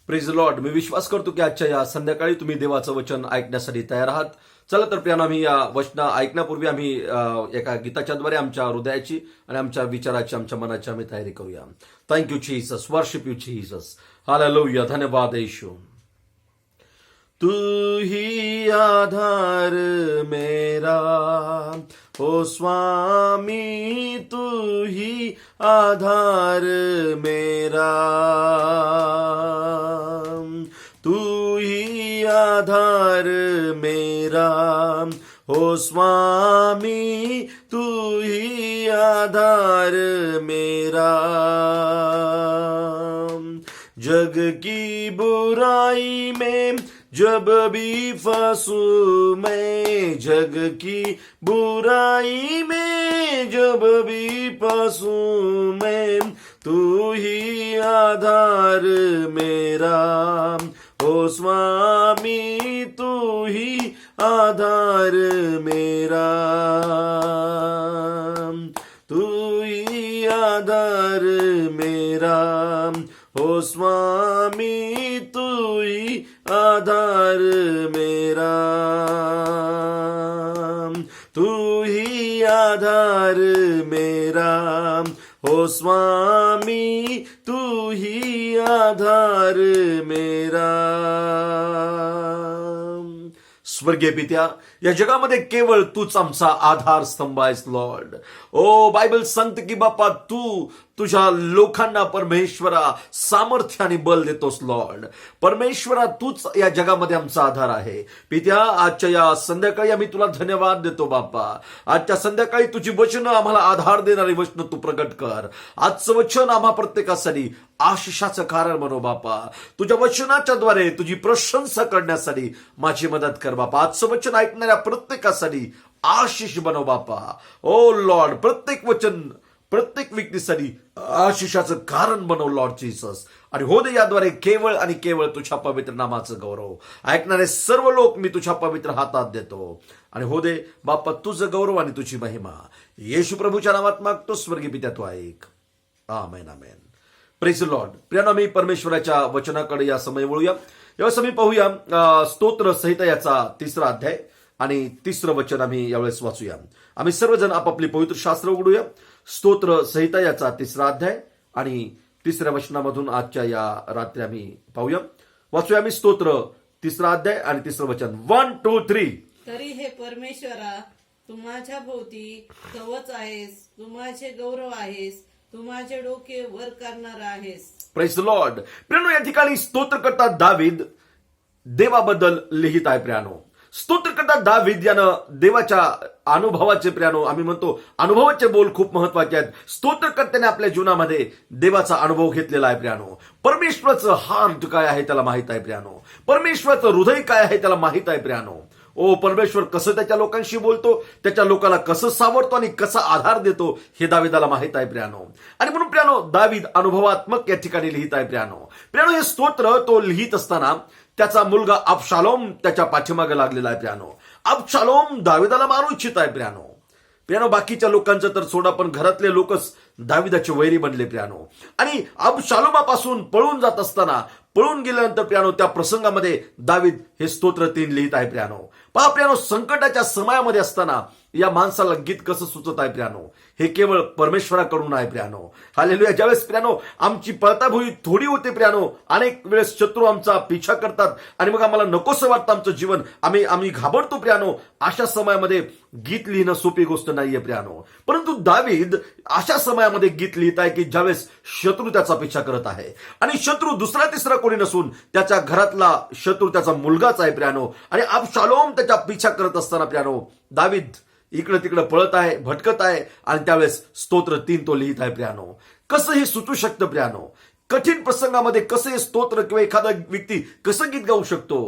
Praise Lord. मी विश्वास करतो की आजच्या या संध्याकाळी तुम्ही देवाचं वचन ऐकण्यासाठी तयार आहात. चला तर प्रियानो, आम्ही या वचन ऐकण्यापूर्वी आम्ही एका गीताच्याद्वारे आमच्या हृदयाची आणि आमच्या विचाराची, आमच्या मनाची आम्ही तयारी करूया. Thank you Jesus, worship you Jesus, hallelujah. धन्यवाद येशू. तू ही आधार मेरा, ओ स्वामी तू ही आधार मेरा, तू ही आधार मेरा, ओ स्वामी तू ही आधार मेरा. जग की बुराई में जब भी फंसूं मैं, जग की बुराई में जब भी फंसूं मैं, तू ही आधार मेरा, ओ स्वामी तू ही आधार मेरा, तू ही आधार मेरा, ओ स्वामी तू ही आधार मेरा, तू ही आधार मेरा, ओ स्वामी तू ही आधार मेरा. स्वर्गीय पित्या, या जगामध्ये केवळ तूच आमचा आधार स्तंभ आहेस लॉर्ड. ओ बायबल सांगते की बापा तू तुझ्या लोकांना परमेश्वरा सामर्थ्य आणि बल देतोस लॉर्ड. परमेश्वरा तूच या जगामध्ये आमचा आधार आहे. पित्या, आजच्या या संध्याकाळी आम्ही तुला धन्यवाद देतो बापा. आजच्या संध्याकाळी तुझी वचनं आम्हाला आधार देणारी वचनं तू प्रकट कर. आजचं वचन आम्हा प्रत्येकासाठी आशिषाचं कारण बनव बापा. तुझ्या वचनाच्या द्वारे तुझी प्रशंसा करण्यासाठी माझी मदत कर बापा. आजचं वचन ऐकणाऱ्या प्रत्येकासाठी आशिष बनव बापा. ओ लॉर्ड, प्रत्येक वचन प्रत्येक व्यक्तीसाठी आशिषाचं कारण बनव लॉर्ड जीसस. आणि हो दे याद्वारे केवळ आणि केवळ तुझ्या पवित्र नामाचं गौरव. ऐकणारे सर्व लोक मी तुझ्या पवित्र हातात देतो. आणि हो दे बाप्पा तुझं गौरव आणि तुझी महिमा. येशू प्रभूच्या नावात मागतो, स्वर्गीय पित्या तू ऐक. आमेन आमेन. Praise Lord. प्रियानो, मी परमेश्वराच्या वचनाकडे या समय वळूया. यावेळेस आम्ही पाहूया स्तोत्र संहिता याचा 3रा अध्याय आणि 3रं वचन आम्ही यावेळेस वाचूया. आम्ही सर्वजण आपापली पवित्र शास्त्र उघडूया. स्तोत्र संहिता याचा 3रा अध्याय आणि 3ऱ्या वचनामधून आजच्या या रात्री आम्ही पाहूया. वाचूया आम्ही स्तोत्र 3रा अध्याय आणि 3रं वचन. 1 2 3. तरी हे परमेश्वरा, तू माझ्या भोवती कवच आहेस, तू माझे गौरव आहेस, तू माझे डोके वर करणार आहेस. Praise Lord. प्रियानो, या ठिकाणी स्तोत्रकर्ता दावीद देवाबद्दल लिहित आहे. प्रियानो, स्तोत्रकर्ता दावीद यानं देवाच्या अनुभवाचे, प्रियानो आम्ही म्हणतो अनुभवाचे बोल खूप महत्वाचे आहेत. स्तोत्रकर्त्याने आपल्या जीवनामध्ये देवाचा अनुभव घेतलेला आहे. प्रियानो, परमेश्वराचं हार्ट काय आहे त्याला माहित आहे. प्रियानो, परमेश्वराचं हृदय काय आहे त्याला माहित आहे. प्रियानो, ओ परमेश्वर कसं त्याच्या लोकांशी बोलतो, त्याच्या लोकांना कसं सावरतो आणि कसा आधार देतो हे दाविदाला माहित आहे. प्रियानो, आणि म्हणून प्रियानो दावीद अनुभवात्मक या ठिकाणी लिहित आहे. प्रियानो, हे स्तोत्र तो लिहित असताना त्याचा मुलगा अबशालोम त्याच्या पाठीमागे लागलेला आहे. प्रियानो, अबशालोम दाविदाला मारू इच्छित आहे. प्रियानो, बाकीच्या लोकांचं तर सोडा, पण घरातले लोकच दाविदाचे वैरी बनले. प्रियानो, आणि अबशालोमापासून पळून जात असताना, पळून गेल्यानंतर प्रियानो त्या प्रसंगामध्ये दावीद हे स्तोत्र 3 लिहित आहे. प्रियानो, पहा प्रियानो, संकटाच्या समयामध्ये असताना या माणसाला गीत कसं सुचत आहे. प्रियानो, हे केवळ परमेश्वराकडून आहे. प्रियानो, हालेलुया. ज्यावेळेस प्रियानो आमची पळताभुई थोडी होते. प्रियानो, अनेक वेळेस शत्रू आमचा पिछा करतात आणि मग आम्हाला नकोसं वाटतं आमचं जीवन, आम्ही घाबरतो. प्रियानो, अशा समयामध्ये गीत लिहिणं सोपी गोष्ट नाहीये. प्रियानो, परंतु दावीद अशा समयामध्ये गीत लिहित आहे की ज्यावेळेस शत्रू त्याचा पिछा करत आहे आणि शत्रू दुसरा तिसरा कोणी नसून त्याच्या घरातला शत्रू त्याचा मुलगाच आहे. प्रियानो, आणि अबशालोम त्याच्या पिछा करत असताना प्रियानो दावीद इकडे तिकडे पळत आहे, भटकत आहे आणि त्यावेळेस स्तोत्र 3 तो लिहित आहे. प्रियानो, कसं हे सुचू शकतं. प्रियानो, कठीण प्रसंगामध्ये कसं हे स्तोत्र किंवा एखादा व्यक्ती कसं गीत गाऊ शकतो.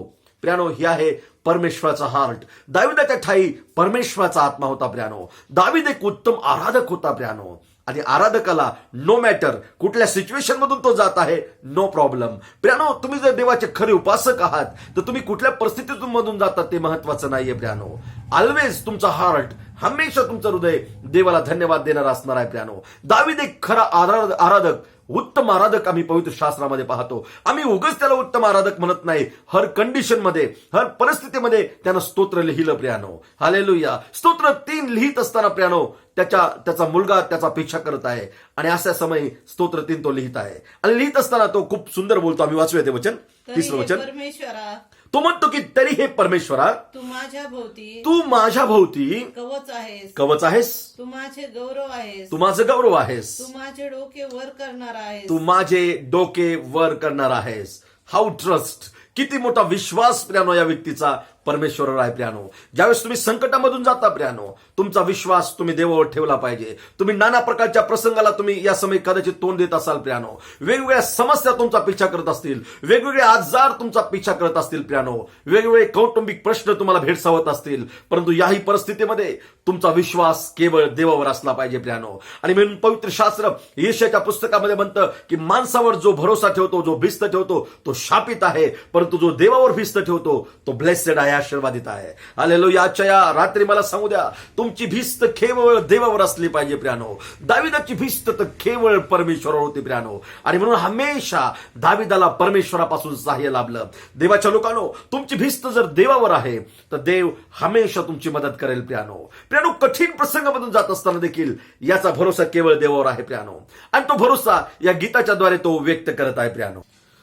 प्रियानो, हे आहे परमेश्वराचा हार्ट. दाविदाच्या ठाई परमेश्वराचा आत्मा होता. प्रियानो, दावीद एक उत्तम आराधक होता. प्रियानो, आणि आराधकाला नो मॅटर कुठल्या सिच्युएशन मधून तो जात आहे, नो प्रॉब्लेम. प्रियानो, तुम्ही जर देवाचे खरे उपासक आहात तर तुम्ही कुठल्या परिस्थितीतून मधून जातात ते महत्वाचं नाहीये. प्रियानो, ऑलवेज तुमचा हार्ट, हमेशा तुमचं हृदय देवाला धन्यवाद देणारा असणार आहे. प्रियानो, दावीद एक खरा आराधक उत्तम आराधक आम्ही पवित्र शास्त्रामध्ये पाहतो. आम्ही उगाच त्याला उत्तम आराधक म्हणत नाही. हर कंडिशनमध्ये, हर परिस्थितीमध्ये त्यानं स्तोत्र लिहिलं प्रियानो. हालेलुया. स्तोत्र 3 लिहित असताना प्रियानो त्याचा मुलगा त्याचा पीछा करत आहे आणि अशा समयी स्तोत्र 3 तो लिहित आहे. आणि लिहित असताना तो खूप सुंदर बोलतो. आम्ही वाचूया ते वचन, तरी 3रं हे वचन. परमेश्वरा, तो म्हणतो की तरी हे परमेश्वरा, तू माझ्या भोवती तू माझ्या भोवती कवच आहेस, कवच आहेस, तू माझे गौरव आहेस, तू माझं गौरव आहेस, तू माझे डोके वर करणार आहेस. तू माझे डोके वर करणार आहेस. हाऊ ट्रस्ट, किती मोठा विश्वास प्रियानो या व्यक्तीचा परमेश्वरावर आहे प्रियानो. ज्यावेळेस तुम्ही संकटामधून जाता प्रियानो, तुमचा विश्वास तुम्ही देवावर ठेवला पाहिजे. तुम्ही नाना प्रकारच्या प्रसंगाला तुम्ही या समय कदाचित तोंड देत असाल प्रियानो. वेगवेगळ्या समस्या तुमचा पिछा करत असतील, वेगवेगळे आजार तुमचा पिछा करत असतील प्रियानो, वेगवेगळे कौटुंबिक प्रश्न तुम्हाला भेडसावत असतील, परंतु याही परिस्थितीमध्ये तुमचा विश्वास केवळ देवावर असला पाहिजे प्रियानो. आणि म्हणून पवित्र शास्त्र यशाच्या पुस्तकामध्ये म्हणतं की माणसावर जो भरोसा ठेवतो, जो भिस्त ठेवतो तो शापित आहे, परंतु जो देवावर भिस्त ठेवतो तो ब्लेसेड आहे, आशीर्वादित आहे. हालेलुया. आजच्या रात्री मला सांगू द्या, तुमची भिस्त केवळ देवावर असली पाहिजे प्रियानो. दाविदाची भिस्त तर केवळ परमेश्वरावर होती प्रियानो. आणि म्हणून हमेशा दाविदाला परमेश्वरापासून सहाय्य लाभलं. देवाच्या लोकांनो, तुमची भिस्त जर देवावर आहे तर देव हमेशा तुमची मदत करेल प्रियानो. प्रियानो, कठीण प्रसंगामधून जात असताना देखील याचा भरोसा केवळ देवावर आहे प्रियानो. आणि तो भरोसा या गीताच्या द्वारे तो व्यक्त करत आहे प्रियानो.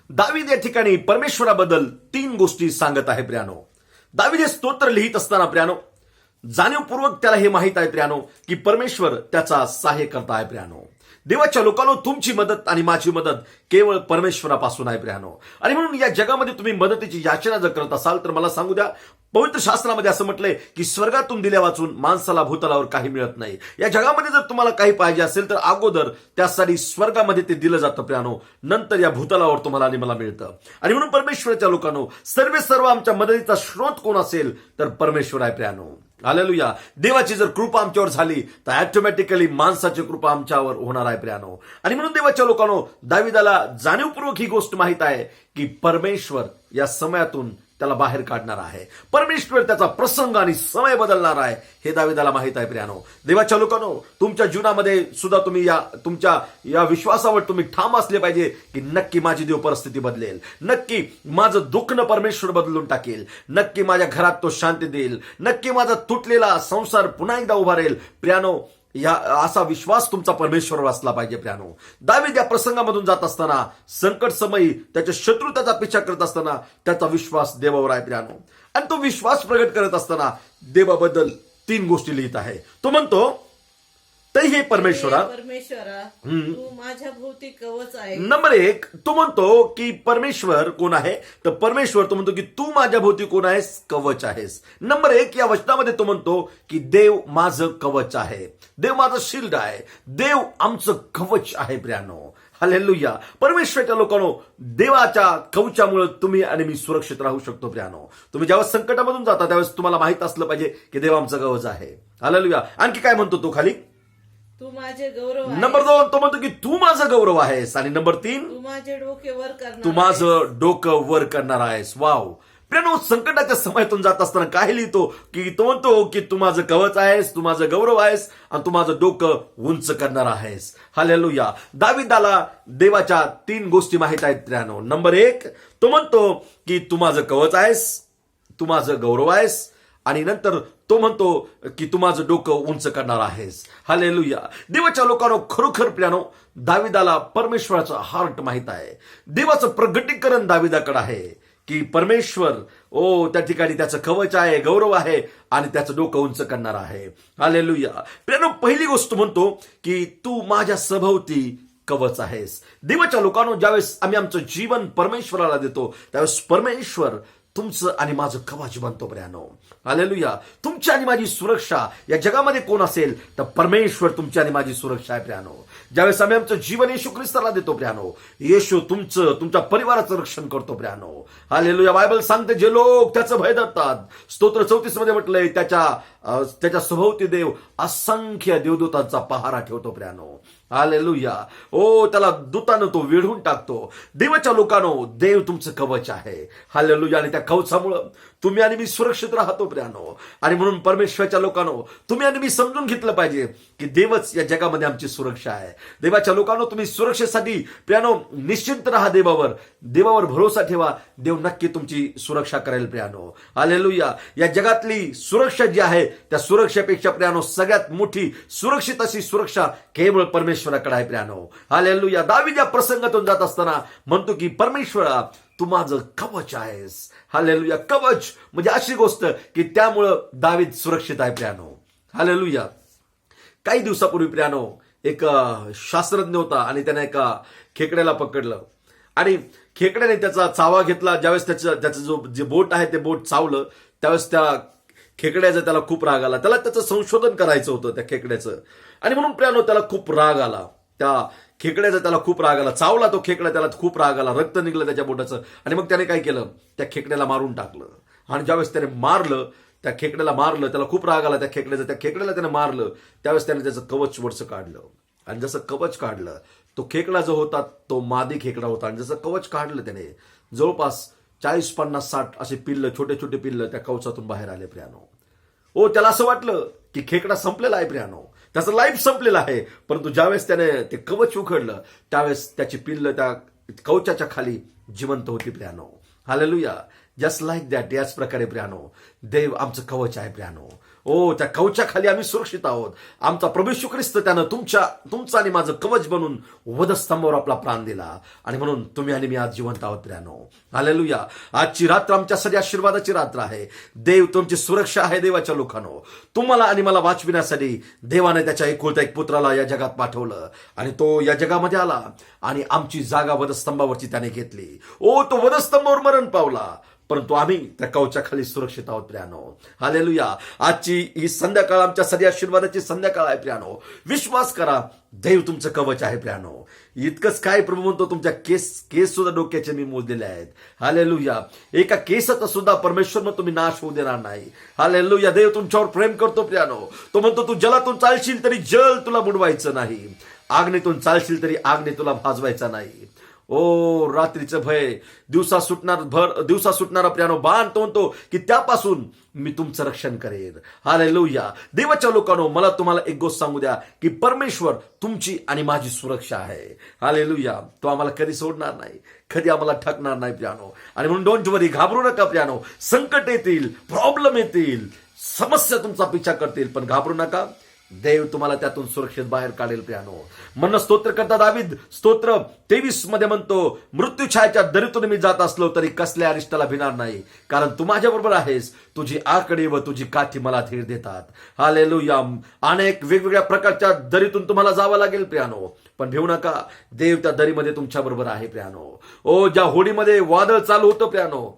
दावीद या ठिकाणी परमेश्वराबद्दल 3 गोष्टी सांगत आहे प्रियानो. दावीद हे स्तोत्र लिहित असताना प्रियानो जाणीवपूर्वक त्याला हे माहित आहे प्रियानो की परमेश्वर त्याचा सहाय्य करता आहे प्रियानो. देवाच्या लोकांनो, तुमची मदत आणि माझी मदत केवळ परमेश्वरापासून आहे प्रियानो. आणि म्हणून या जगामध्ये तुम्ही मदतीची याचना जर करत असाल तर मला सांगू द्या, पवित्र शास्त्रामध्ये असं म्हटलंय की स्वर्गातून दिल्या वाचून माणसाला भूतलावर काही मिळत नाही. या जगामध्ये जर तुम्हाला काही पाहिजे असेल तर अगोदर त्यासाठी स्वर्गामध्ये ते दिलं जातं प्रियानो, नंतर या भूतलावर तुम्हाला आणि मला मिळतं. आणि म्हणून परमेश्वराच्या लोकांनो, सर्व आमच्या मदतीचा स्रोत कोण असेल तर परमेश्वर आहे प्रियानो. हालेलुया. देवाची जर कृपा आमच्यावर झाली तर ऑटोमॅटिकली माणसाची कृपा आमच्यावर होणार आहे प्रियानो. आणि म्हणून देवाच्या लोकांनो, दाविदाला जाणीवपूर्वक ही गोष्ट माहित आहे की परमेश्वर या समयातून त्याला बाहेर काढणार आहे. परमेश्वर त्याचा प्रसंग आणि समय बदलणार आहे हे दाविदाला माहित आहे प्रियानो. देवाच्या लोकांनो, तुमच्या जीवनामध्ये सुद्धा तुम्ही तुमच्या या विश्वासावर तुम्ही ठाम असले पाहिजे की नक्की माझी देव परिस्थिती बदलेल, नक्की माझं दुःखनं परमेश्वर बदलून टाकेल, नक्की माझ्या घरात तो शांती देईल, नक्की माझा तुटलेला संसार पुन्हा एकदा उभारेल प्रियानो. असा विश्वास तुमचा परमेश्वरावर असला पाहिजे प्रियानो. दावीद या प्रसंगामधून जात असताना, संकट समयी त्याच्या शत्रू त्याचा पिछा करत असताना त्याचा विश्वास देवावर आहे प्रियानो. आणि तो विश्वास प्रगट करत असताना देवाबद्दल 3 गोष्टी लिहित आहे. तो म्हणतो, तरी हे परमेश्वरा, तू माझ्या भोवती कवच आहे. नंबर 1 तो म्हणतो की परमेश्वर कोण आहे तर परमेश्वर तो म्हणतो की तू माझ्या भोवती कोण आहेस, कवच आहेस. नंबर 1 या वचनामध्ये तो म्हणतो की देव माझं कवच आहे, देव माझं शिल्ड आहे, देव आमचं कवच आहे प्रियानो. हालेलुया. परमेश्वराच्या लोकांनो, देवाच्या कवचामुळे तुम्ही आणि मी सुरक्षित राहू शकतो प्रियानो. तुम्ही जेव्हा संकटामधून जाता त्यावेळेस तुम्हाला माहित असलं पाहिजे की देव आमचं कवच आहे. हालेलुया. आणखी काय म्हणतो तो खाली, तू माझे गौरव आहेस. नंबर 2 तो म्हणतो की तू माझं गौरव आहेस. आणि नंबर 3 तू माझे डोके वर करणार तू माझं डोकं वर करणार आहेस. वाव प्रियानो, संकटाच्या समयातून जात असताना काय लिहितो की तो म्हणतो की तू माझं कवच आहेस, तू माझं गौरव आहेस आणि तू माझं डोकं उंच करणार आहेस. हालेलुया. दाविदाला देवाच्या 3 गोष्टी माहित आहेत प्रियानो. नंबर 1 तो म्हणतो की तू माझं कवच आहेस, तू माझं गौरव आहेस, आणि नंतर तो म्हणतो की तू माझं डोकं उंच करणार आहेस. हालेलुया. देवाच्या लोकांनो, खरोखर प्रियानो, दाविदाला परमेश्वराचा हार्ट माहित आहे. देवाचं प्रगटीकरण दाविदाकडे आहे की परमेश्वर त्या ठिकाणी त्याचं कवच आहे, गौरव आहे आणि त्याचं डोकं उंच करणार आहे. हालेलुया. प्रियानो, पहिली गोष्ट म्हणतो की तू माझ्या सभोवती कवच आहेस. देवाच्या लोकांनो, ज्यावेळेस आम्ही आमचं जीवन परमेश्वराला देतो त्यावेळेस परमेश्वर तुमचं आणि माझं कवच बनतो प्रियानो. हालेलुया. तुमची आणि माझी सुरक्षा या जगामध्ये कोण असेल तर परमेश्वर तुमची आणि माझी सुरक्षा आहे प्रियानो. ज्यावेळेस आम्ही आमचं जीवन येशू ख्रिस्ताला देतो प्रियानो, येशू तुमच्या परिवाराचं रक्षण करतो प्रियानो. हालेलुया. बायबल सांगते जे लोक त्याचं भय धरतात, स्तोत्र 34 मध्ये म्हटलंय त्याच्या सभोवती देव असंख्य देवदूतांचा पहारा ठेवतो प्रियानो. हालेलुया. ओ त्याला दूतानं तो वेढून टाकतो. देवाच्या लोकांनो, देव तुमचं कवच आहे. हालेलुया. आणि त्या कवचामुळं तुम्ही आणि मी सुरक्षित राहतो प्रियानो. आणि म्हणून परमेश्वराच्या लोकांनो, तुम्ही आणि मी समजून घेतलं पाहिजे की देवच या जगामध्ये आमची सुरक्षा आहे. देवाच्या लोकांनो, तुम्ही सुरक्षेसाठी प्रियानो निश्चिंत राहा. देवावर भरोसा ठेवा. देव नक्की तुमची सुरक्षा करेल प्रियानो. हालेलुया. या जगातली सुरक्षा जी आहे त्या सुरक्षेपेक्षा प्रियानो सगळ्यात मोठी सुरक्षित अशी सुरक्षा केवळ परमेश्वराकडे आहे प्रियानो. हालेलुया. दावीद या प्रसंगातून जात असताना म्हणतो की परमेश्वरा, तू माझं कवच आहेस. हालेलुया. कवच म्हणजे अशी गोष्ट की त्यामुळं दावीद सुरक्षित आहे प्रियानो. हालेलुया. काही दिवसापूर्वी प्रियानो एक शास्त्रज्ञ होता आणि त्याने एका खेकड्याला पकडलं आणि खेकड्याने त्याचा चावा घेतला. ज्यावेळेस त्याचं जे बोट आहे ते बोट चावलं त्यावेळेस त्या खेकड्याचा त्याला खूप राग आला. त्याला त्याचं संशोधन करायचं होतं त्या खेकड्याचं आणि म्हणून प्रियानो त्याला खूप राग आला. त्या खेकड्याचा त्याला खूप राग आला. चावला तो खेकडा, त्याला खूप राग आला. रक्त निघलं त्याच्या बोटाचं आणि मग त्याने काय केलं, त्या खेकड्याला मारून टाकलं. आणि ज्यावेळेस त्याने मारलं, त्या खेकड्याला मारलं, त्याला खूप राग आला त्या खेकड्याला त्याने मारलं. त्यावेळेस त्याने त्याचं कवच वरचं काढलं आणि जसं कवच काढलं, तो खेकडा जो होता तो मादी खेकडा होता आणि जसं कवच काढलं त्याने, जवळपास 40, 50, 60 असे पिल्ल, छोटे छोटे पिल्ल त्या कवचातून बाहेर आले प्रियानो. ओ त्याला असं वाटलं की खेकडा संपलेला आहे प्रियानो, त्याचं लाईफ संपलेलं आहे. परंतु ज्यावेळेस त्याने ते कवच उघडलं त्यावेळेस त्याची पिल्ल त्या कवचाच्या खाली जिवंत होती प्रियानो. हालेलुया. Just like that. याच प्रकारे प्रियानो देव आमचं कवच आहे प्रियानो. ओ त्या कवचाखाली आम्ही सुरक्षित आहोत. आमचा प्रभू येशू ख्रिस्त त्यानं तुमचं आणि माझं कवच बनून वधस्तंभावर आपला प्राण दिला आणि म्हणून तुम्ही आणि मी आज जिवंत आहोत प्रियानो. हालेलुया. आजची रात्र आमच्यासाठी आशीर्वादाची रात्र आहे. देव तुमची सुरक्षा आहे. देवाच्या लोकांनो, तुम्हाला आणि मला वाचविण्यासाठी देवाने त्याच्या एकुलता एक पुत्राला या जगात पाठवलं आणि तो या जगामध्ये आला आणि आमची जागा वधस्तंभावरची त्याने घेतली. ओ तो वधस्तंभावर मरण पावला, परंतु आम्ही त्या कवचाखाली सुरक्षित आहोत प्रियानो. हालेलुया. आजची ही संध्याकाळ आमच्यासाठी आशीर्वादाची संध्याकाळ आहे प्रियानो. विश्वास करा, देव तुमचं कवच आहे प्रियानो. इतकंच काय, प्रभू म्हणतो तुमच्या केस सुद्धा डोक्याचे मी मोजलेले आहेत. हालेलुया. एका केसाचा सुद्धा परमेश्वर मग तुम्ही नाश होऊ देणार नाही. हालेलुया. देव तुमच्यावर प्रेम करतो प्रियानो. तो म्हणतो तू जलातून चालशील तरी जल तुला बुडवायचं नाही, आग्नेतून चालशील तरी आग्ने तुला भाजवायचा नाही. ओ रात्रीचं भय, दिवसा सुटणारा प्रियानो बाण, तो म्हणतो की त्यापासून मी तुमचं रक्षण करेन. हालेलुया. देवाच्या लोकांनो, मला तुम्हाला एक गोष्ट सांगू द्या की परमेश्वर तुमची आणि माझी सुरक्षा आहे. हालेलुया. तो आम्हाला कधी सोडणार नाही, कधी आम्हाला ठकणार नाही प्रियानो. आणि म्हणून डोंट वरी, घाबरू नका प्रियानो. संकट येतील, प्रॉब्लेम येतील, समस्या तुमचा पिछा करतील, पण घाबरू नका. देव तुम्हाला त्यातून सुरक्षित बाहेर काढेल प्रियानो. म्हणून स्तोत्र करता दावीद स्तोत्र 23 मध्ये म्हणतो, मृत्यू छायेच्या दरीतून मी जात असलो तरी कसल्या अरिष्टाला भिणार नाही, कारण तू माझ्या बरोबर आहेस. तुझी आकडी व तुझी काठी मला धीर देतात. हालेलुया. अनेक वेगवेगळ्या प्रकारच्या दरीतून तुम्हाला जावं लागेल प्रियानो, पण भिवू नका. देव त्या दरीमध्ये तुमच्या बरोबर आहे प्रियानो. ओ ज्या होडीमध्ये वादळ चालू होतं प्रियानो,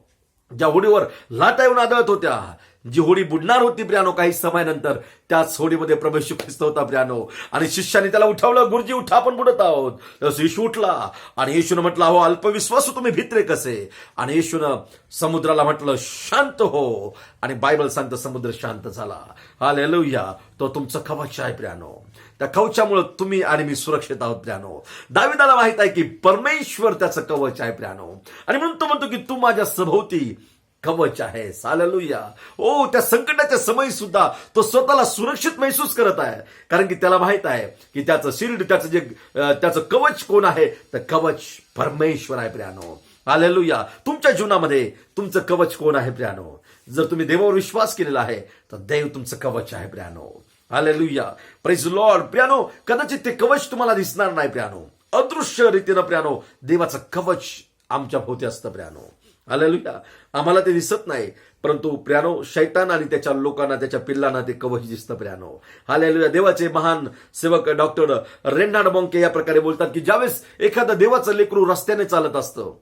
ज्या होडीवर लाटा येऊन आदळत होत्या, जी होडी बुडणार होती प्रियानो काही समयानंतर, त्याच होडीमध्ये प्रभू येशू ख्रिस्त होता प्रियानो. आणि शिष्याने त्याला उठवलं, गुरुजी उठा, आपण बुडत आहोत. येशू उठला आणि येशूनं म्हटलं, हो अल्पविश्वासू तुम्ही भित्रे कसे. आणि येशूनं समुद्राला म्हटलं शांत हो, आणि बायबल सांगतं समुद्र शांत झाला. हालेलुया. तो तुमचं कवच आहे प्रियानो. त्या कवचामुळे तुम्ही आणि मी सुरक्षित आहोत प्रियानो. दाविदाला माहित आहे की परमेश्वर त्याचं कवच आहे प्रियानो, आणि म्हणून तो म्हणतो की तू माझ्या सभोवती कवच आहे. हालेलुया. ओ त्या संकटाच्या समयी सुद्धा तो स्वतःला सुरक्षित महसूस करत आहे, कारण की त्याला माहित आहे की त्याचं शिल्ड, त्याचं कवच कोण आहे, तर कवच परमेश्वर आहे प्रियानो. हालेलुया. तुमच्या जीवनामध्ये तुमचं कवच कोण आहे प्रियानो? जर तुम्ही देवावर विश्वास केलेला आहे तर देव तुमचं कवच आहे प्रियानो. हालेलुया. Praise Lord. प्रियानो, कदाचित ते कवच तुम्हाला दिसणार नाही प्रियानो, अदृश्य रीतीनं प्रियानो देवाचं कवच आमच्या भोवती असतं प्रियानो. हालेलुया. आम्हाला ते दिसत नाही, परंतु प्रियानो शैतान आणि त्याच्या लोकांना, त्याच्या पिल्लांना ते कवच दिसतं प्रियानो. हालेलुया. देवाचे महान सेवक डॉक्टर रेनार्ड बॉन्के या प्रकारे बोलतात की ज्यावेळेस एखादं देवाचं लेकरू रस्त्याने चालत असतं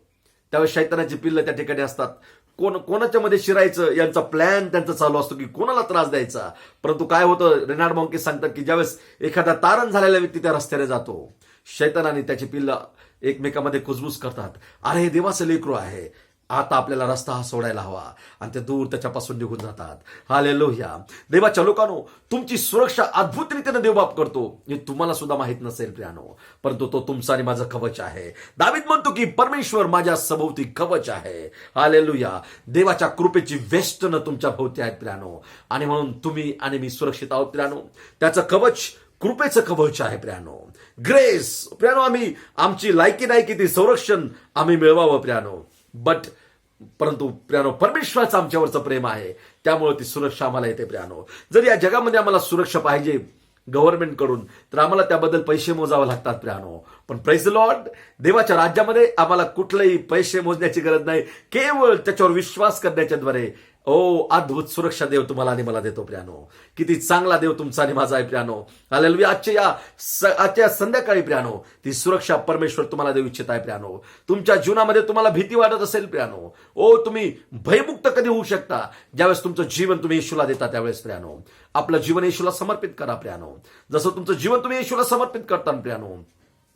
त्यावेळेस शैतानाची पिल्लं त्या ठिकाणी असतात. कोणाच्या मध्ये शिरायचं यांचा प्लॅन त्यांचा चालू असतो की कोणाला त्रास द्यायचा. परंतु काय होतं, रेनार्ड बॉन्के सांगतात की ज्यावेळेस एखादा तारण झालेला व्यक्ती त्या रस्त्याने जातो, शैतान आणि त्याची पिल्लं एकमेकांमध्ये कुजबूज करतात. अरे हे देवाचं लेकरू आहे, आता आपल्याला रस्ता हा सोडायला हवा आणि ते दूर त्याच्यापासून निघून जातात. हालेलुया. देवाच्या लोकांनो, तुमची सुरक्षा अद्भुत रीतीने देवबाप करतो हे तुम्हाला सुद्धा माहित नसेल प्रियानो, परंतु तो तुमचा आणि माझं कवच आहे. दावीद म्हणतो की परमेश्वर माझ्या सभोवती कवच आहे. हालेलुया. देवाच्या कृपेची वेष्टनं तुमच्या भोवती आहेत प्रियानो, आणि म्हणून तुम्ही आणि मी सुरक्षित आहोत प्रियानो. त्याचं कवच कृपेचं कवच आहे प्रियानो. ग्रेस प्रियानो, आम्ही आमची लायकी नाही की ती संरक्षण आम्ही मिळवावं प्रियानो, परंतु प्रियानो परमेश्वराचं आमच्यावरचं प्रेम आहे, त्यामुळे ती सुरक्षा आम्हाला येते प्रियानो. जर या जगामध्ये आम्हाला सुरक्षा पाहिजे गव्हर्नमेंट कडून, तर आम्हाला त्याबद्दल पैसे मोजावे लागतात प्रियानो. पण प्रेज द लॉर्ड, देवाच्या राज्यामध्ये आम्हाला कुठलेही पैसे मोजण्याची गरज नाही, केवळ त्याच्यावर विश्वास करण्याच्याद्वारे अद्भुत सुरक्षा देव तुम्हाला आणि मला देतो प्रियानो. किती चांगला देव तुमचा आणि माझा आहे प्रियानो. हालेलुया. आजच्या संध्याकाळी प्रियानो ती सुरक्षा परमेश्वर तुम्हाला देऊ इच्छित आहे प्रियानो. तुमच्या जीवनामध्ये तुम्हाला भीती वाटत असेल प्रियानो, तुम्ही भयमुक्त कधी होऊ शकता ज्यावेळेस तुमचं जीवन तुम्ही येशूला देता त्यावेळेस प्रियानो. आपलं जीवन येशूला समर्पित करा प्रियानो. जसं तुमचं जीवन तुम्ही येशूला समर्पित करता प्रियानो,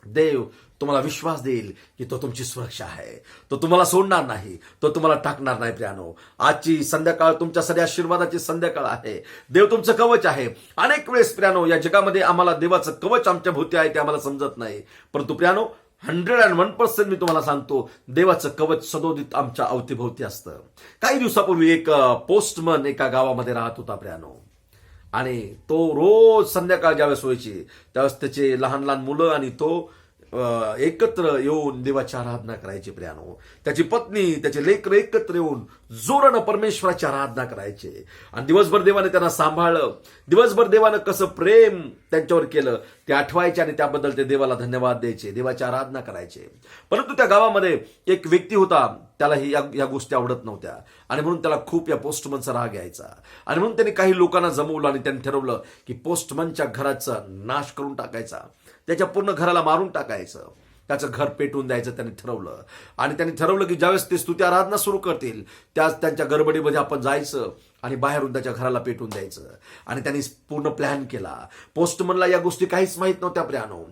देव तुम्हाला विश्वास देईल की तो तुमची सुरक्षा आहे. तो तुम्हाला सोडणार नाही, तो तुम्हाला टाकणार नाही प्रियानो. आजची संध्याकाळ तुमच्यासाठी आशीर्वादाची संध्याकाळ आहे. देव तुमचं कवच आहे. अनेक वेळेस प्रियानो या जगामध्ये आम्हाला देवाचं कवच आमच्या भोवती आहे ते आम्हाला समजत नाही, परंतु प्रियानो 101% मी तुम्हाला सांगतो, देवाचं कवच सदोदित आमच्या अवतीभोवती असतं. काही दिवसापूर्वी एक पोस्टमन एका गावामध्ये राहत होता प्रियानो, आणि तो रोज संध्याकाळ ज्यावेळेस व्हायची त्यावेळेस त्याचे लहान लहान मुलं आणि तो एकत्र येऊन देवाची आराधना करायची प्रियानो. त्याची पत्नी, त्याचे लेकरं एकत्र येऊन जोरानं परमेश्वराची आराधना करायचे, आणि दिवसभर देवाने त्यांना सांभाळलं. दिवसभर देवानं कसं प्रेम त्यांच्यावर केलं ते आठवायचे, आणि त्याबद्दल ते देवाला धन्यवाद द्यायचे, देवाची आराधना करायचे. परंतु त्या गावामध्ये एक व्यक्ती होता, त्याला या गोष्टी आवडत नव्हत्या, आणि म्हणून त्याला खूप या पोस्टमनचा राग यायचा. आणि म्हणून त्यांनी काही लोकांना जमवलं आणि त्यांनी ठरवलं की पोस्टमनच्या घराचा नाश करून टाकायचा, त्याच्या पूर्ण घराला मारून टाकायचं, त्याचं घर पेटवून द्यायचं त्यांनी ठरवलं. आणि त्यांनी ठरवलं की ज्यावेळेस ते स्तुती आराधना सुरू करतील त्याच त्यांच्या गडबडीमध्ये आपण जायचं आणि बाहेरून त्याच्या घराला पेटवून द्यायचं. आणि त्यांनी पूर्ण प्लॅन केला. पोस्टमनला या गोष्टी काहीच माहित नव्हत्या प्रियानो.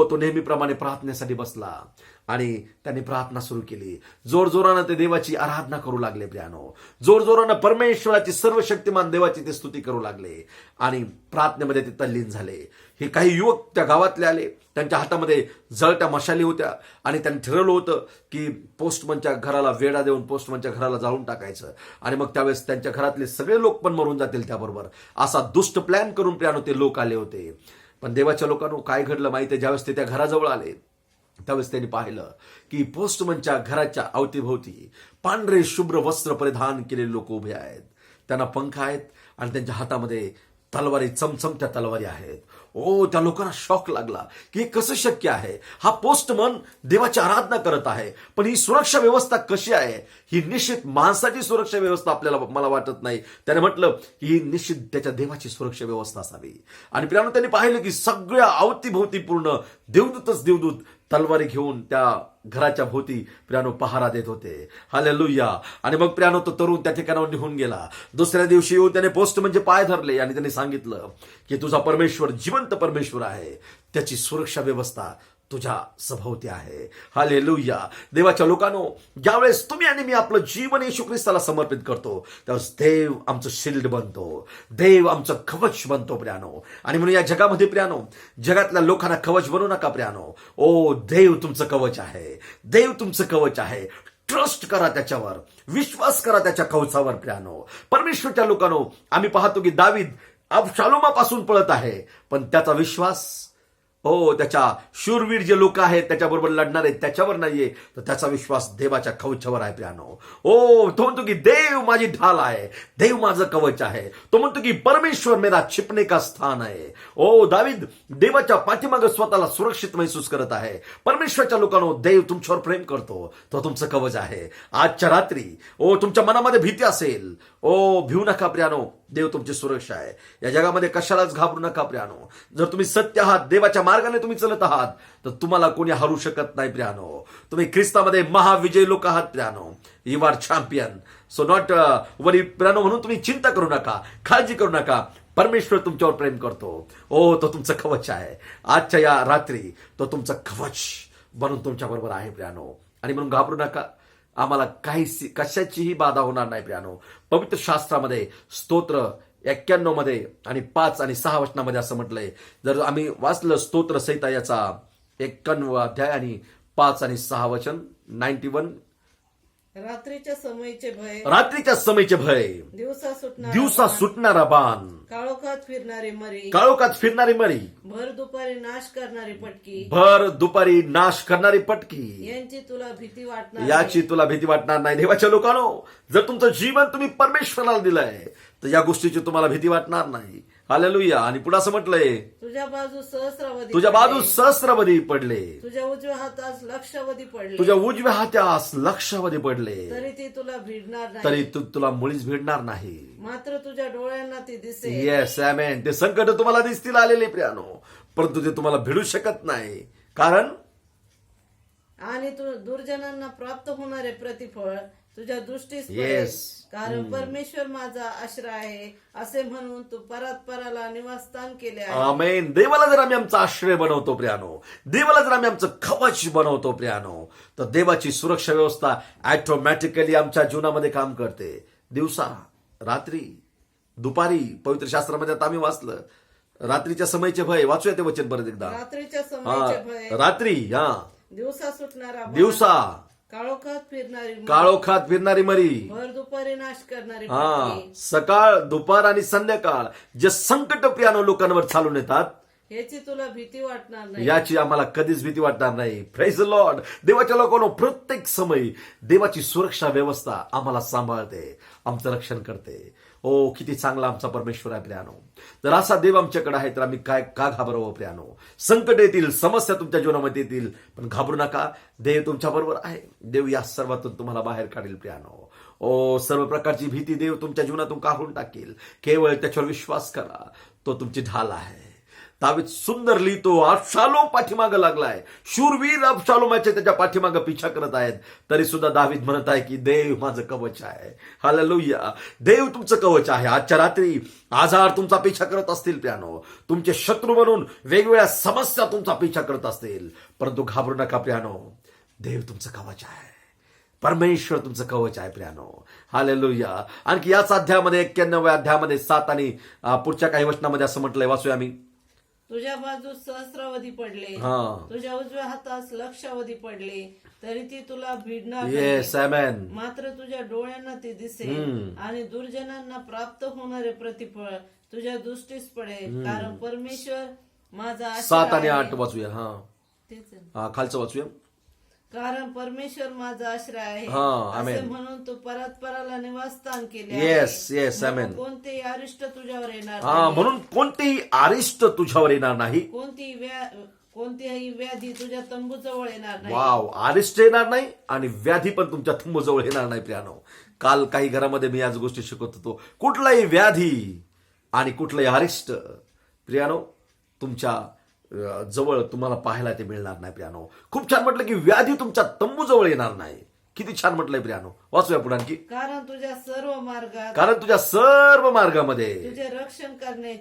तो नेहमीप्रमाणे प्रार्थनेसाठी बसला आणि त्यांनी प्रार्थना सुरू केली. जोरजोरानं ते देवाची आराधना करू लागले प्रियानो. जोरजोरानं परमेश्वराची सर्वशक्तिमान देवाची ते स्तुती करू लागले आणि प्रार्थनेमध्ये ते तल्लीन झाले. हे काही युवक त्या गावातले आले, त्यांच्या हातामध्ये जळत्या मशाली होत्या, आणि त्यांनी ठरवलं होतं की पोस्टमनच्या घराला वेढा देऊन पोस्टमनच्या घराला जाळून टाकायचं, आणि मग त्यावेळेस त्यांच्या घरातले सगळे लोक पण मरून जातील त्याबरोबर. असा दुष्ट प्लॅन करून प्रियानो ते लोक आले होते. पण देवाच्या लोकांनो काय घडलं माहितीये, ज्यावेळेस ते त्या घराजवळ आले त्यावेळेस त्यांनी पाहिलं की पोस्टमनच्या घराच्या अवतीभोवती पांढरे शुभ्र वस्त्र परिधान केलेले लोक उभे आहेत. त्यांना पंख आहेत आणि त्यांच्या हातामध्ये तलवारी, चमचमत्या तलवारी आहेत. त्या लोकांना शॉक लागला की हे कसं शक्य आहे. हा पोस्टमन देवाची आराधना करत आहे, पण ही सुरक्षा व्यवस्था कशी आहे. ही निश्चित माणसाची सुरक्षा व्यवस्था आपल्याला मला वाटत नाही. त्याने म्हटलं की ही निश्चित त्याच्या देवाची सुरक्षा व्यवस्था असावी. आणि प्रियानो त्यांनी पाहिलं की सगळ्या अवतीभोवती पूर्ण देवदूतच देवदूत तलवारी घेऊन त्या घराच्या भोवती प्रियानो पहारा देत होते. हालेलुया. आणि मग प्रियानो तो तरुण त्या ठिकाणावर निघून गेला. दुसऱ्या दिवशी येऊन त्याने पोस्टमनचे पाय धरले आणि त्यांनी सांगितलं की तुझा परमेश्वर जिवंत परमेश्वर आहे, त्याची सुरक्षा व्यवस्था तुझ्या सभोवती आहे. हालेलुया. देवाच्या लोकांनो, ज्यावेळेस तुम्ही आणि मी आपलं जीवन येशू ख्रिस्ताला समर्पित करतो त्यावेळेस देव आमचं शिल्ड बनतो, देव आमचं कवच बनतो प्रियानो. आणि म्हणून या जगामध्ये प्रियानो, जगातल्या लोकांना कवच बनवू नका प्रियानो. देव तुमचं कवच आहे, देव तुमचं कवच आहे. ट्रस्ट करा त्याच्यावर, विश्वास करा त्याच्या कवचावर प्रियानो. परमेश्वरच्या लोकांनो, आम्ही पाहतो की दावीद अबशालोमापासून पळत आहे, पण त्याचा विश्वास त्याच्या शूरवीर जे लोक आहेत त्याच्याबरोबर लढणार आहेत त्याच्यावर नाहीये, तर त्याचा विश्वास देवाच्या कवचावर आहे प्रियानो. तो म्हणतो की देव माझी ढाल आहे, देव माझं कवच आहे. तो म्हणतो की परमेश्वर मेरा छिपने का स्थान आहे. दावीद देवाच्या पाठीमागे स्वतःला सुरक्षित महसूस करत आहे. परमेश्वरच्या लोकांनो, देव तुमच्यावर प्रेम करतो, तो तुमचं कवच आहे. आजच्या रात्री तुमच्या मनामध्ये भीती असेल, भिवू नका प्रियानो, देव तुमची सुरक्षा आहे. या जगामध्ये कशालाच घाबरू नका प्रियानो. जर तुम्ही सत्य आहात, देवाच्या मार्गाने तुम्ही चलत आहात, तर तुम्हाला कोणी हरू शकत नाही प्रियानो. तुम्ही ख्रिस्तामध्ये महाविजयी लोक आहात प्रियानो. You are champion. So not worry प्रियानो. म्हणून तुम्ही चिंता करू नका, काळजी करू नका. परमेश्वर तुमच्यावर प्रेम करतो. तो तुमचं कवच आहे. आजच्या या रात्री तो तुमचं कवच बनून तुमच्या बरोबर आहे प्रियानो. आणि म्हणून घाबरू नका. आम्हाला कशाचीही बाधा होणार नाही प्रियानो. पवित्र शास्त्रामध्ये स्तोत्र 91 मध्ये आणि 5 आणि 6 वचनामध्ये असं म्हटलंय. जर आम्ही वाचलं स्तोत्र संहिता याचा 91 अध्याय आणि 5 आणि 6 वचन 91. रात्रीच्या समयीचे भय, रात्रीच्या समयचे भय, दिवसा सुटणारा बाण, काळोखात फिरणारे मरी, काळोखात फिरणारी मरी, भर दुपारी नाश करणारी पटकी, भर दुपारी नाश करणारी पटकी, यांची तुला भीती वाटणार याची तुला भीती वाटणार नाही. देवाच्या लोकांनो, जर तुमचं जीवन तुम्ही परमेश्वराला दिलंय तर या गोष्टीची तुम्हाला भीती वाटणार नाही. हालेलुया. आणि पुढे असं म्हटलंय, तुझ्या बाजू सहस्रावधी तुझ्या बाजू सहस्रावधी पडले, तुझ्या उजव्या हातास लक्षावधी पडले, तुझ्या उजव्या हात्यास लक्षावधी पडले, तरी ती तुला भिडणार नाही, तरी तुला मुळीच भिडणार नाही. मात्र तुझ्या डोळ्यांना ती दिसेल. येस आमेन. ते संकट तुम्हाला दिसतील आलेले प्रियानो, परंतु ते तुम्हाला भिडू शकत नाही. कारण आणि तू दुर्जनांना प्राप्त होणारे प्रतिफळ तुझ्या दृष्टीस पडेल. Yes. कारण परमेश्वर माझा आश्रय आहे असे म्हणून तू परात्पराला निवासस्थान केले आहे. आमेन. देवाला जर आम्ही आमचा आश्रय बनवतो प्रियानो, देवाला जर आम्ही आमचं कवच बनवतो प्रियानो, तर देवाची सुरक्षा व्यवस्था ऑटोमॅटिकली आमच्या जीवनामध्ये काम करते. दिवसा, रात्री, दुपारी. पवित्र शास्त्रामध्ये आता आम्ही वाचलं रात्रीच्या समयचे भय. वाचूया ते वचन परत एकदा. रात्रीच्या समयीचे भय, रात्री, दिवसा सुटणारा बाण, दिवसा काळोखात फिरणारी मरी, काळोखात फिरणारी मरी, भर दुपारी नाश करणारी पटकी, सकाळ, दुपार आणि संध्याकाळ जे संकट प्रियानो लोकांवर चालून येतात, याची तुला भीती वाटणार नाही. याची आम्हाला कधीच भीती वाटणार नाही. Praise the Lord. देवाच्या लोकांनो, प्रत्येक समय देवाची सुरक्षा व्यवस्था आम्हाला सांभाळते, आमचं रक्षण करते. ओ, किती चांगला आमचा परमेश्वर आहे प्रियानो. जर असा देव आमच्याकडे आहे तर आम्ही का घाबरावं प्रियानो. संकट येतील, समस्या तुमच्या जीवनामध्ये येतील, पण घाबरू नका. देव तुमच्या बरोबर आहे. देव या सर्वातून तुम्हाला बाहेर काढेल प्रियानो. ओ, सर्व प्रकारची भीती देव तुमच्या जीवनातून काढून टाकेल. केवळ त्याच्यावर विश्वास करा. तो तुमची ढाल आहे. दावीद सुंदर लिहितो, अबशालोम पाठीमागं लागलाय, शूरवीर अबशालोमाचे त्याच्या पाठीमागं पिछा करत आहेत, तरी सुद्धा दावीद म्हणत आहे की देव माझं कवच आहे. हालेलुया. देव तुमचं कवच आहे. आजच्या रात्री आजार तुमचा पिछा करत असतील प्रियानो, तुमचे शत्रू म्हणून वेगवेगळ्या समस्या तुमचा पिछा करत असतील, परंतु घाबरू नका प्रियानो. देव तुमचं कवच आहे. परमेश्वर तुमचं कवच आहे प्रियानो. हालेलुया. आणखी याच अध्यायामध्ये 91व्या अध्यायामध्ये 7 आणि पुढच्या काही वचनामध्ये असं म्हटलंय. वाचूया आम्ही. तुझ्या बाजू सहस्रावधी पडले, तुझ्या उजव्या हातास लक्षावधी पडले, तरी ती तुला भिडणार येस नाही. आमेन. मात्र तुझ्या डोळ्यांना ती दिसेल आणि दुर्जनांना प्राप्त होणारे प्रतिफळ तुझ्या दृष्टीस पडेल. कारण परमेश्वर माझा आश्रय 7 आणि आहे. 8 वाचूया. तेच आहे. खालचं वाचूया. कारण परमेश्वर माझा आश्रय आहे आमेन. असे म्हणून तू परस्पराला निवासस्थान केले आहे. येस येस म्हणून आमेन. कोणतेही अरिष्ट तुझ्यावर येणार नाही. म्हणून कोणतेही अरिष्ट तुझ्यावर येणार नाही. कोणतीही व्याधी तुझ्या तंबूजवळ येणार नाही. वाव. अरिष्ट येणार नाही आणि व्याधी पण तुमच्या तंबूजवळ येणार नाही प्रियानो. काल काही घरामध्ये मी याच गोष्टी शिकवत होतो. कुठलाही व्याधी आणि कुठलाही अरिष्ट प्रियानो तुमच्या जवळ तुम्हाला पाहायला ते मिळणार नाही प्रियानो. खूप छान म्हटलं की व्याधी तुमच्या तंबूजवळ येणार नाही. किती छान म्हटलंय प्रियानो. वाचूया पुढे आणखी. कारण तुझ्या सर्व मार्गामध्ये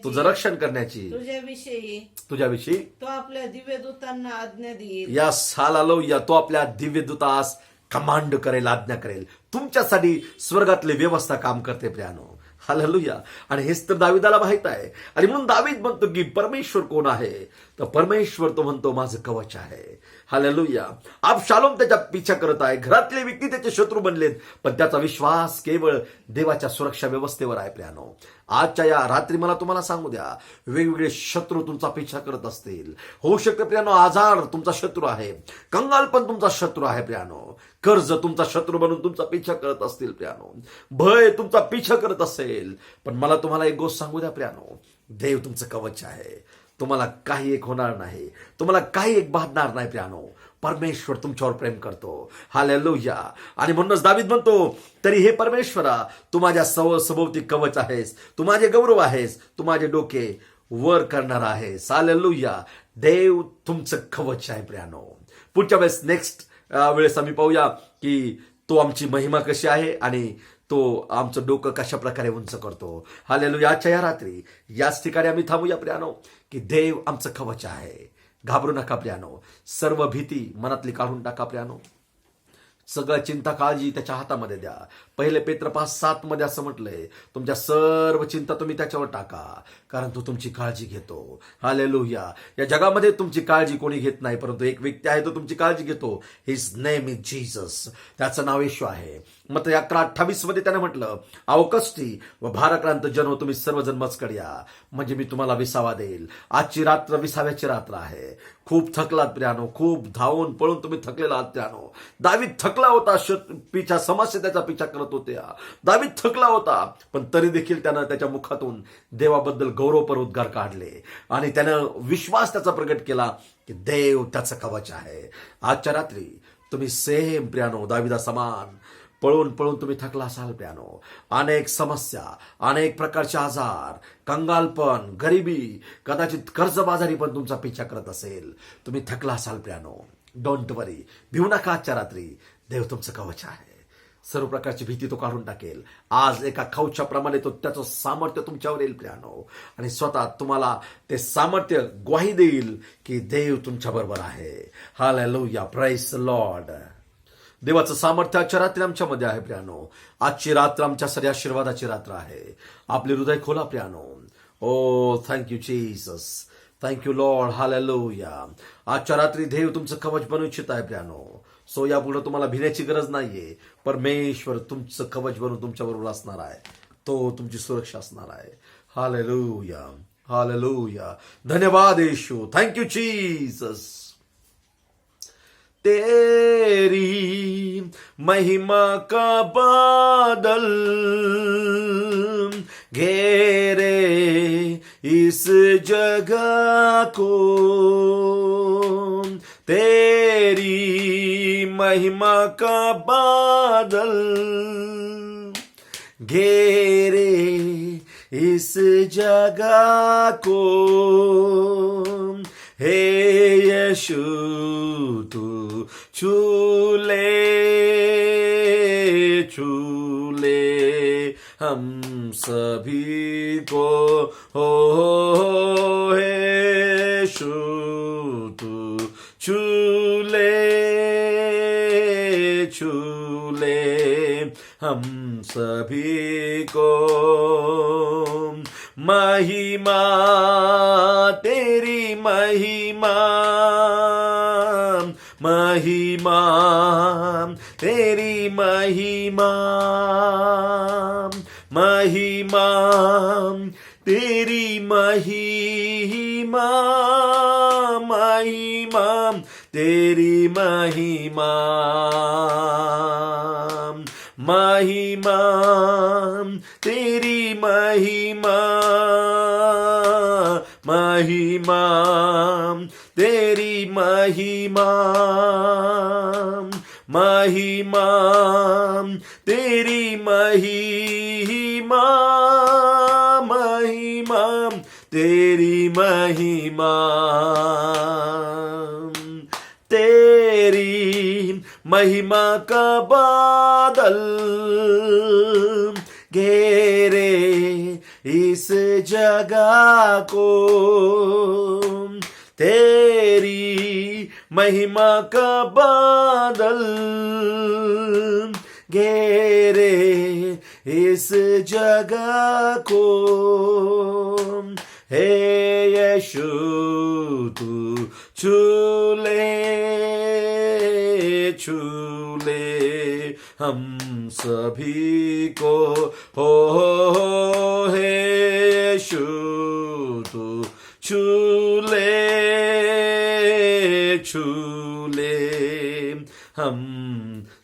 तुझं रक्षण करण्याची तुझ्याविषयी तो आपल्या दिव्य दूतांना आज्ञा देईल. या सालालो या तो आपल्या दिव्य दूतास कमांड करेल, आज्ञा करेल. तुमच्यासाठी स्वर्गातली व्यवस्था काम करते प्रियानो. हालेलुया. आणि हेच तर दाविदाला माहित आहे. आणि म्हणून दावीद म्हणतो की परमेश्वर कोण आहे, तर परमेश्वर तो म्हणतो माझं कवच आहे. हालेलुया. अबशालोम त्याच्या पिछा करत आहे. घरातले व्यक्ती त्याचे शत्रू बनलेत, पण त्याचा विश्वास केवळ देवाच्या सुरक्षा व्यवस्थेवर आहे प्रियानो. आजच्या या रात्री मला तुम्हाला सांगू द्या, वेगवेगळे शत्रू तुमचा पिछा करत असतील. होऊ शकते प्रियानो आजार तुमचा शत्रू आहे, कंगाल पण तुमचा शत्रू आहे प्रियानो, कर्ज तुमचा शत्रू बनून तुमचा पिछा करत असतील प्रियानो, भय तुमचा पिछा करत असेल. पण मला तुम्हाला एक गोष्ट सांगू द्या प्रियानो, देव तुमचं कवच आहे. तुम्हाला काही एक होणार नाही, तुम्हाला काही एक बाधणार नाही प्रियानो. परमेश्वर तुमच्यावर प्रेम करतो. हालेलुया. आणि म्हणूनच दावीद म्हणतो, तरी हे परमेश्वरा तू माझ्या सभोवती कवच आहेस, तू माझे गौरव आहेस, तू माझे डोके वर करणार आहेस. हालेलुया. देव तुमचं कवच आहे प्रियानो. पुढच्या वेळेस नेक्स्ट वेळेस आम्ही पाहूया की तो आमची महिमा कशी आहे आणि तो आमचं डोकं कशा प्रकारे उंच करतो. हालेलुया. आजच्या या रात्री याच ठिकाणी आम्ही थांबूया प्रियानो की देव आमचं कवच आहे. घाबरू नका प्रियानो. सर्व भीती मनातली काढून टाका प्रियानो. सगळं चिंता काळजी त्याच्या हातामध्ये द्या. पहिले पेत्र 5:7 मध्ये असं म्हटलंय, तुमच्या सर्व चिंता तुम्ही त्याच्यावर टाका, कारण तो तुमची काळजी घेतो. हालेलुया. या जगामध्ये तुमची काळजी कोणी घेत नाही, परंतु एक व्यक्ती आहे तो तुमची काळजी घेतो. His name is Jesus. त्याचं नाव येशू आहे. मग 11:28 मध्ये त्याने म्हटलं, अवकष्टी व भाराक्रांत जन हो, तुम्ही सर्वजण मजकड या, म्हणजे मी तुम्हाला विसावा देईल. आजची रात्र विसाव्याची रात्र आहे. खूप थकलात प्रियानो, खूप धावून पळून तुम्ही थकलेला आहात प्रियानो. दावीद थकला होता, पिछा समस्या त्याचा पिछा करत होत्या. दावीद थकला होता, पण तरी देखील त्यानं त्याच्या मुखातून देवाबद्दल गौरवपर उद्गार काढले आणि त्यानं विश्वास त्याचा प्रकट केला की देव त्याचं कवच आहे. आजच्या रात्री तुम्ही सेम प्रियानो दाविदा समान पळून पळून तुम्ही थकला असाल प्रियानो. अनेक समस्या, अनेक प्रकारचे आजार, कंगालपण, गरिबी, कदाचित कर्जबाजारी पण तुमचा पिछा करत असेल. तुम्ही थकला असाल प्रियानो. डोंट वरी, भिवू नका. आजच्या रात्री देव तुमचं कवच आहे. सर्व प्रकारची भीती तो काढून टाकेल. आज एका कवचाप्रमाणे तो त्याचं सामर्थ्य तुमच्यावर येईल प्रियानो, आणि स्वतः तुम्हाला ते सामर्थ्य ग्वाही देईल की देव तुमच्या बरोबर आहे. Hallelujah, praise the Lord. देवाचं सामर्थ्य आजच्या रात्री आमच्यामध्ये आहे प्रियानो. आजची रात्र आमच्यासाठी आशीर्वादाची रात्र आहे. आपले हृदय खोला प्रियानो. Oh thank you Jesus, thank you Lord. Hallelujah. आजच्या रात्री देव तुमचं कवच बनवू इच्छित आहे प्रियानो. सो यापुढे तुम्हाला भिण्याची गरज नाहीये. परमेश्वर तुमचं कवच बनवून तुमच्या बरोबर असणार आहे. तो तुमची सुरक्षा असणार आहे. Hallelujah, hallelujah. धन्यवाद येशू. Thank you Jesus. तेरी महिमा का बादल घेरे इस जगह को, तेरी महिमा का बादल घेरे इस जगह को, हे यीशु तू छूले छूले हम सभी को, हो हे यीशु तू छूले छूले हम सभी को. महिमा तेरी महिमा, महिमा तेरी महिमा, महिमा तेरी महिमा, महिमा तेरी महिमा, महिमा तेरी महिमा, महिमा तेरी महिमा, महिमा तेरी महिमा, महिमा तेरी महिमा. तेरी महिमा का बादल घेरे इस जगह को, तेरी महिमा का बादल घेरे इस जगह को, हे यीशु तू छूले छूले हम सभी को, हो हे यीशु तू छूले छूले हम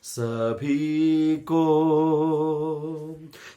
सभी को.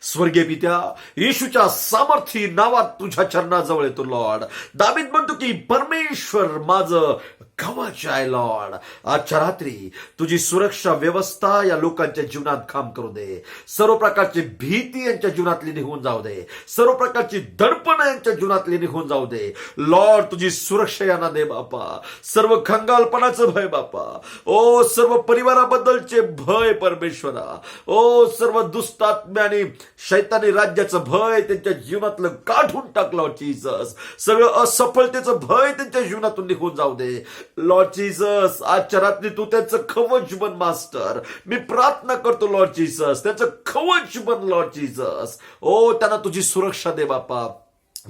स्वर्गीय पित्या, येशूच्या सामर्थी नावात तुझ्या चरणाजवळ येतो लॉर्ड. दावीद म्हणतो की परमेश्वर माझं कवच आहे लॉर्ड. आजच्या रात्री तुझी सुरक्षा व्यवस्था या लोकांच्या जीवनात काम करू दे. सर्व प्रकारची भीती यांच्या जीवनातली निघून जाऊ दे. सर्व प्रकारची दडपण यांच्या जीवनातली निघून जाऊ दे लॉर्ड. तुझी सुरक्षा यांना दे बापा. सर्व खंगालपणाचं भय बापा. ओ सर्व परिवाराबद्दलचे भय परमेश्वरा. ओ सर्व दुष्टात्म्याने शैतानी राज्याचं भय त्यांच्या जीवनातलं काढून टाकलं जीसस. सगळं असफलतेचं भय त्यांच्या जीवनातून निघून जाऊ दे. लॉर्ड जीसस, आजच्या रात्री तू त्यांचं कवच बन मास्टर. मी प्रार्थना करतो लॉर्ड जीसस, त्यांचं कवच बन लॉर्ड जीसस. ओ त्यांना तुझी सुरक्षा दे बापा.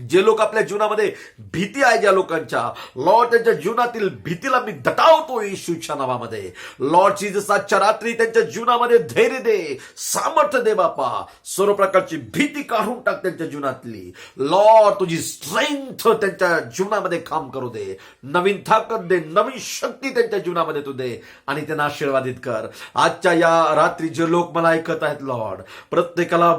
जे लोक आपल्या जीवनामध्ये भीती आहे ज्या लोकांच्या, लॉर्ड त्यांच्या जीवनातील भीतीला मी दटावतो येशूच्या नावामध्ये. लॉर्ड जीसस, आजच्या रात्री त्यांच्या जीवनामध्ये धैर्य दे, सामर्थ्य दे बापा. सर्व प्रकारची भीती काढून टाक त्यांच्या जीवनातली. लॉर्ड तुझी स्ट्रेंथ त्यांच्या जीवनामध्ये काम करू दे. नवीन ताकद दे, नवीन शक्ती त्यांच्या जीवनामध्ये तू दे आणि त्यांना आशीर्वादित कर. आजच्या या रात्री जे लोक मला ऐकत आहेत लॉर्ड, प्रत्येकाला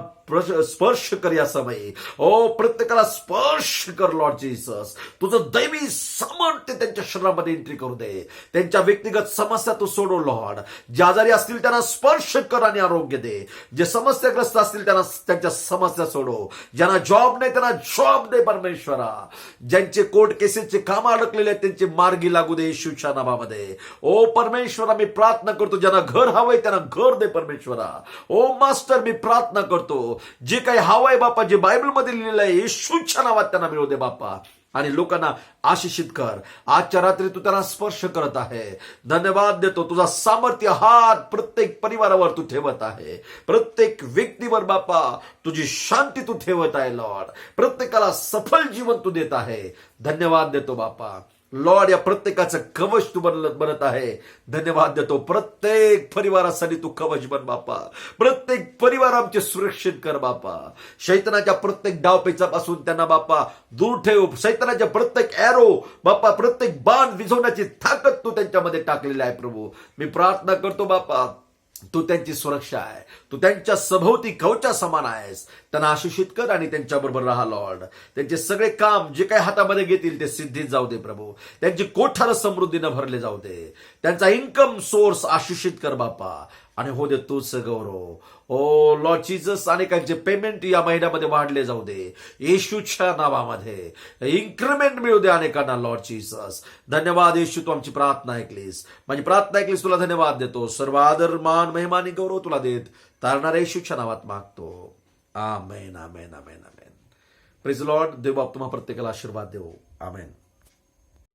स्पर्श कर या समयी. ओ प्रत्येकाला स्पर्श कर लॉर्ड जीसस. तुझं दैवी सामर्थ्य त्यांच्या शरीरामध्ये एंट्री करू दे. त्यांच्या व्यक्तिगत समस्या तू सोडव लॉर्ड. जे आजारी असतील त्यांना स्पर्श कर आणि आरोग्य दे. जे समस्याग्रस्त असतील त्यांना त्यांच्या समस्या सोडव. ज्यांना जॉब नाही त्यांना जॉब दे परमेश्वरा. ज्यांचे कोर्ट केसेसचे काम अडकलेले आहेत त्यांचे मार्गी लागू दे येशूच्या नावामध्ये. ओ परमेश्वरा, मी प्रार्थना करतो ज्यांना घर हवंय त्यांना घर दे परमेश्वरा. ओ मास्टर, मी प्रार्थना करतो जे काही हवंय बापा, जे बायबलमध्ये लिहिलेलं आहे येशूच्या नावात त्यांना मिळू दे बापा आणि लोकांना आशिषित कर. आजच्या रात्री तू त्यांना स्पर्श करत आहे. धन्यवाद देतो. तुझा सामर्थ्य हात प्रत्येक परिवारावर तू ठेवत आहे. प्रत्येक व्यक्तीवर बापा तुझी शांती तू ठेवत आहे लॉर्ड. प्रत्येकाला सफल जीवन तू देत आहे. धन्यवाद देतो बापा. लॉर्ड, या प्रत्येकाचं कवच तू बनत आहे. धन्यवाद देतो. प्रत्येक परिवारासाठी तू कवच बन बापा. प्रत्येक परिवार आमचे सुरक्षित कर बापा. शैतानाच्या प्रत्येक डावपेचापासून त्यांना बापा दूर ठेव. शैतानाच्या प्रत्येक एरो बापा, प्रत्येक बाण विझवण्याची ताकद तू त्यांच्यामध्ये टाकलेली आहे प्रभू. मी प्रार्थना करतो बापा, तू त्यांची सुरक्षा आहे. तू त्यांच्या सभोवती कवचा समान आहेस. त्यांना आशिषित कर आणि त्यांच्याबरोबर राहा लॉर्ड. त्यांचे सगळे काम जे काही हातामध्ये घेतील ते सिद्धीत जाऊ दे प्रभू. त्यांची कोठार समृद्धीनं भरले जाऊ दे. त्यांचा इन्कम सोर्स आशिषित कर बापा आणि हो दे तूच गौरव. ओ लॉर्ड जीसस, अनेकांचे पेमेंट या महिन्यामध्ये वाढले जाऊ दे येशूच्या नावामध्ये. इन्क्रिमेंट मिळू दे अनेकांना लॉर्ड जीसस. धन्यवाद येशू, तू आमची प्रार्थना ऐकलीस. माझी प्रार्थना ऐकलीस, तुला धन्यवाद देतो. सर्व आदर, मान, महिमा आणि गौरव तुला देत तारणाऱ्या येशूच्या नावात मागतो. आमेन, आमेन, आमेन, आमेन. Praise Lord. देव बाप तुम्हा प्रत्येकाला आशीर्वाद देऊ. आमेन.